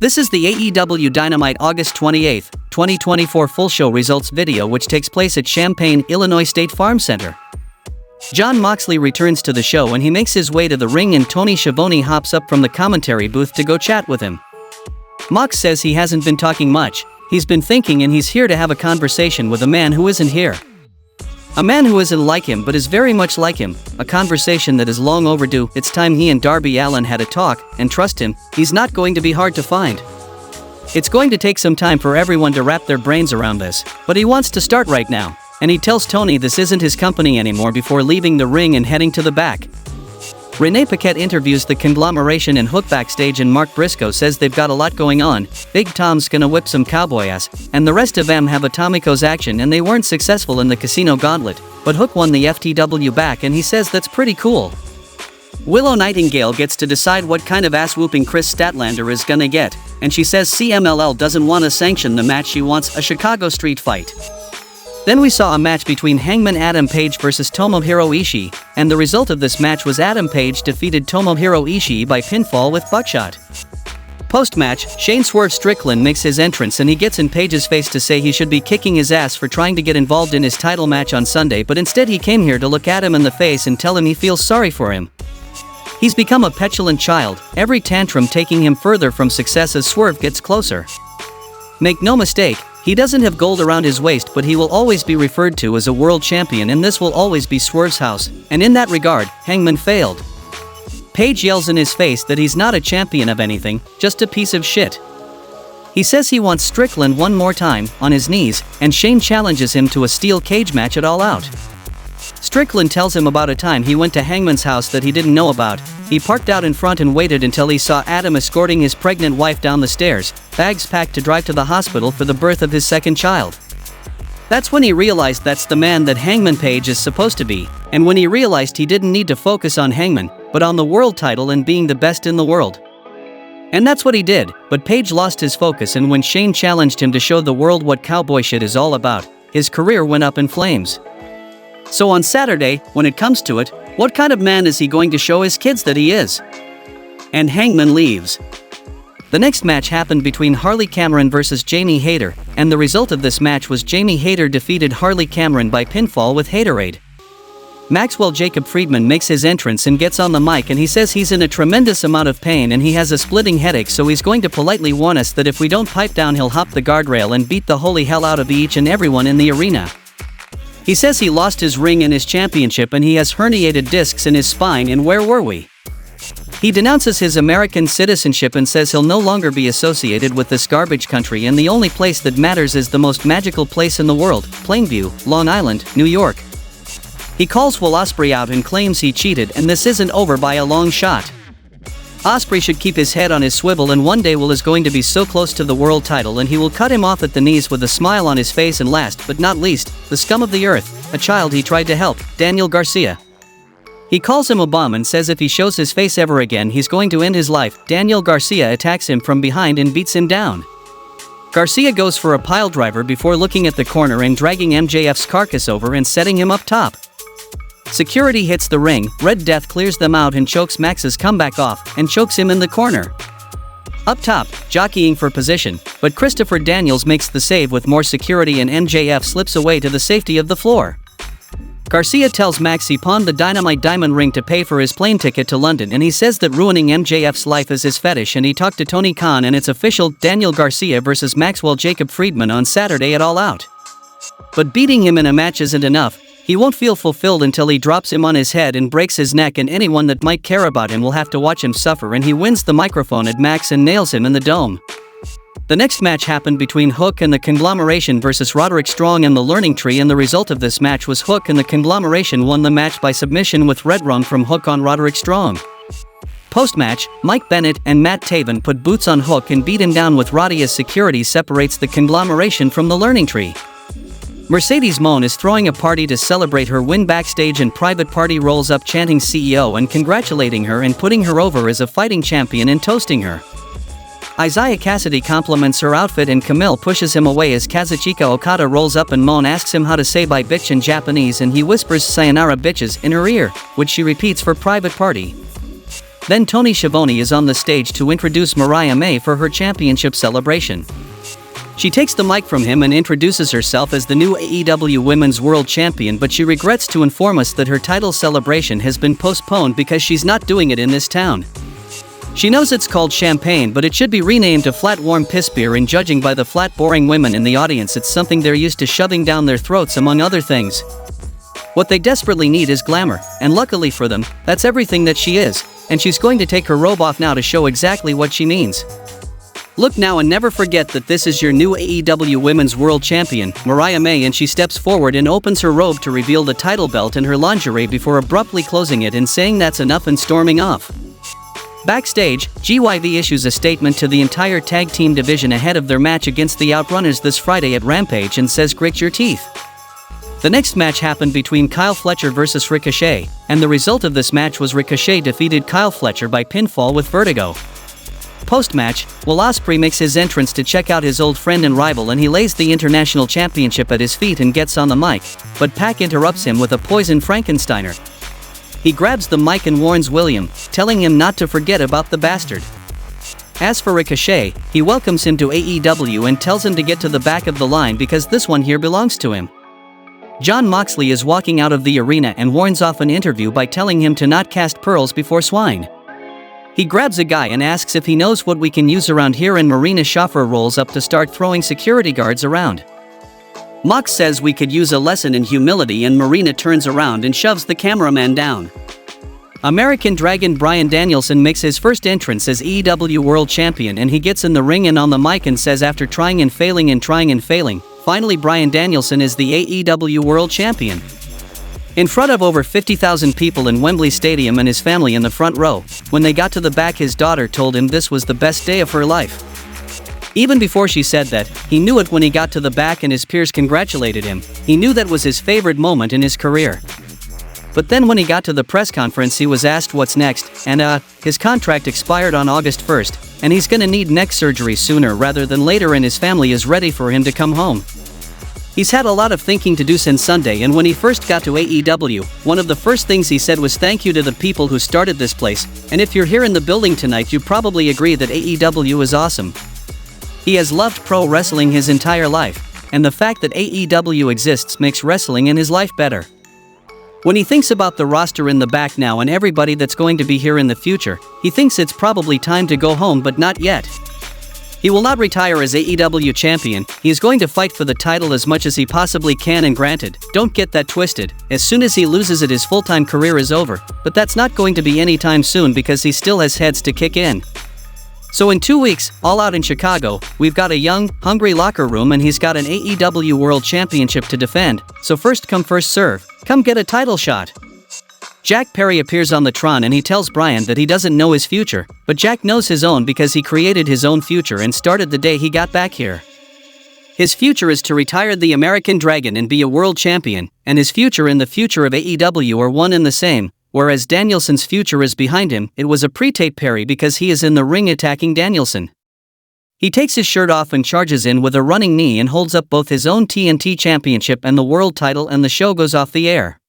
This is the AEW Dynamite August 28, 2024 full show results video which takes place at Champaign, Illinois State Farm Center. Jon Moxley returns to the show and he makes his way to the ring and Tony Schiavone hops up from the commentary booth to go chat with him. Mox says he hasn't been talking much, he's been thinking and he's here to have a conversation with a man who isn't here. A man who isn't like him but is very much like him, a conversation that is long overdue. It's time he and Darby Allin had a talk, and trust him, he's not going to be hard to find. It's going to take some time for everyone to wrap their brains around this, but he wants to start right now, and he tells Tony this isn't his company anymore before leaving the ring and heading to the back. Renee Paquette interviews the conglomeration and Hook backstage and Mark Briscoe says they've got a lot going on, Big Tom's gonna whip some cowboy ass, and the rest of them have Atomico's action and they weren't successful in the Casino Gauntlet, but Hook won the FTW back and he says that's pretty cool. Willow Nightingale gets to decide what kind of ass-whooping Chris Statlander is gonna get, and she says CMLL doesn't want to sanction the match, she wants a Chicago street fight. Then we saw a match between Hangman Adam Page versus Tomohiro Ishii, and the result of this match was Adam Page defeated Tomohiro Ishii by pinfall with buckshot. Post-match, Shane Swerve Strickland makes his entrance and he gets in Page's face to say he should be kicking his ass for trying to get involved in his title match on Sunday, but instead he came here to look at him in the face and tell him he feels sorry for him. He's become a petulant child, every tantrum taking him further from success as Swerve gets closer. Make no mistake, he doesn't have gold around his waist, but he will always be referred to as a world champion and this will always be Swerve's house, and in that regard, Hangman failed. Page yells in his face that he's not a champion of anything, just a piece of shit. He says he wants Strickland one more time, on his knees, and Shane challenges him to a steel cage match at All Out. Strickland tells him about a time he went to Hangman's house that he didn't know about. He parked out in front and waited until he saw Adam escorting his pregnant wife down the stairs, bags packed to drive to the hospital for the birth of his second child. That's when he realized that's the man that Hangman Page is supposed to be, and when he realized he didn't need to focus on Hangman, but on the world title and being the best in the world. And that's what he did, but Page lost his focus, and when Shane challenged him to show the world what cowboy shit is all about, his career went up in flames. So on Saturday, when it comes to it, what kind of man is he going to show his kids that he is? And Hangman leaves. The next match happened between Harley Cameron versus Jamie Hayter, and the result of this match was Jamie Hayter defeated Harley Cameron by pinfall with Haterade. Maxwell Jacob Friedman makes his entrance and gets on the mic and he says he's in a tremendous amount of pain and he has a splitting headache, so he's going to politely warn us that if we don't pipe down he'll hop the guardrail and beat the holy hell out of each and everyone in the arena. He says he lost his ring and his championship and he has herniated discs in his spine, and where were we? He denounces his American citizenship and says he'll no longer be associated with this garbage country and the only place that matters is the most magical place in the world, Plainview, Long Island, New York. He calls Will Ospreay out and claims he cheated, and this isn't over by a long shot. Ospreay should keep his head on his swivel, and one day Will is going to be so close to the world title and he will cut him off at the knees with a smile on his face. And last but not least, the scum of the earth, a child he tried to help, Daniel Garcia. He calls him a bum and says if he shows his face ever again he's going to end his life. Daniel Garcia attacks him from behind and beats him down. Garcia goes for a piledriver before looking at the corner and dragging MJF's carcass over and setting him up top. Security hits the ring, Red Death clears them out and chokes Max's comeback off, and chokes him in the corner. Up top, jockeying for position, but Christopher Daniels makes the save with more security and MJF slips away to the safety of the floor. Garcia tells Max he pawned the Dynamite diamond ring to pay for his plane ticket to London, and he says that ruining MJF's life is his fetish, and he talked to Tony Khan and it's official, Daniel Garcia versus Maxwell Jacob Friedman on Saturday at All Out. But beating him in a match isn't enough. He won't feel fulfilled until he drops him on his head and breaks his neck, and anyone that might care about him will have to watch him suffer, and he wins the microphone at Max and nails him in the dome. The next match happened between Hook and the Conglomeration versus Roderick Strong and the Learning Tree, and the result of this match was Hook and the Conglomeration won the match by submission with Red Rum from Hook on Roderick Strong. Post-match, Mike Bennett and Matt Taven put boots on Hook and beat him down with Roddy as security separates the Conglomeration from the Learning Tree. Mercedes Mone is throwing a party to celebrate her win backstage, and Private Party rolls up chanting CEO and congratulating her and putting her over as a fighting champion and toasting her. Isaiah Cassidy compliments her outfit and Camille pushes him away as Kazuchika Okada rolls up and Mone asks him how to say bye bitch in Japanese, and he whispers sayonara bitches in her ear, which she repeats for Private Party. Then Tony Schiavone is on the stage to introduce Mariah May for her championship celebration. She takes the mic from him and introduces herself as the new AEW Women's World Champion, but she regrets to inform us that her title celebration has been postponed because she's not doing it in this town. She knows it's called Champaign, but it should be renamed to Flat Warm Piss Beer, and judging by the flat boring women in the audience, it's something they're used to shoving down their throats among other things. What they desperately need is glamour, and luckily for them, that's everything that she is, and she's going to take her robe off now to show exactly what she means. Look now and never forget that this is your new AEW Women's World Champion, Mariah May, and she steps forward and opens her robe to reveal the title belt and her lingerie before abruptly closing it and saying that's enough and storming off. Backstage, GYV issues a statement to the entire tag team division ahead of their match against the Outrunners this Friday at Rampage and says grit your teeth. The next match happened between Kyle Fletcher vs Ricochet, and the result of this match was Ricochet defeated Kyle Fletcher by pinfall with Vertigo. Post-match, Will Ospreay makes his entrance to check out his old friend and rival, and he lays the International Championship at his feet and gets on the mic, but Pac interrupts him with a poison Frankensteiner. He grabs the mic and warns William, telling him not to forget about the bastard. As for Ricochet, he welcomes him to AEW and tells him to get to the back of the line because this one here belongs to him. Jon Moxley is walking out of the arena and warns off an interview by telling him to not cast pearls before swine. He grabs a guy and asks if he knows what we can use around here, and Marina Shaffer rolls up to start throwing security guards around. Mox says we could use a lesson in humility, and Marina turns around and shoves the cameraman down. American Dragon Bryan Danielson makes his first entrance as AEW World Champion, and he gets in the ring and on the mic and says after trying and failing, finally Bryan Danielson is the AEW World Champion. In front of over 50,000 people in Wembley Stadium and his family in the front row, when they got to the back, his daughter told him this was the best day of her life. Even before she said that, he knew it when he got to the back and his peers congratulated him. He knew that was his favorite moment in his career. But then when he got to the press conference, he was asked what's next, and his contract expired on August 1st, and he's gonna need neck surgery sooner rather than later, and his family is ready for him to come home. He's had a lot of thinking to do since Sunday, and when he first got to AEW, one of the first things he said was thank you to the people who started this place, and if you're here in the building tonight you probably agree that AEW is awesome. He has loved pro wrestling his entire life, and the fact that AEW exists makes wrestling in his life better. When he thinks about the roster in the back now and everybody that's going to be here in the future, he thinks it's probably time to go home, but not yet. He will not retire as AEW champion. He is going to fight for the title as much as he possibly can, and granted, don't get that twisted, as soon as he loses it his full-time career is over, but that's not going to be anytime soon because he still has heads to kick in. So in 2 weeks, All Out in Chicago, we've got a young, hungry locker room, and he's got an AEW World Championship to defend, so first come first serve, come get a title shot. Jack Perry appears on the Tron and he tells Bryan that he doesn't know his future, but Jack knows his own because he created his own future and started the day he got back here. His future is to retire the American Dragon and be a world champion, and his future and the future of AEW are one and the same, whereas Danielson's future is behind him. It was a pre-tape Perry because he is in the ring attacking Danielson. He takes his shirt off and charges in with a running knee and holds up both his own TNT championship and the world title, and the show goes off the air.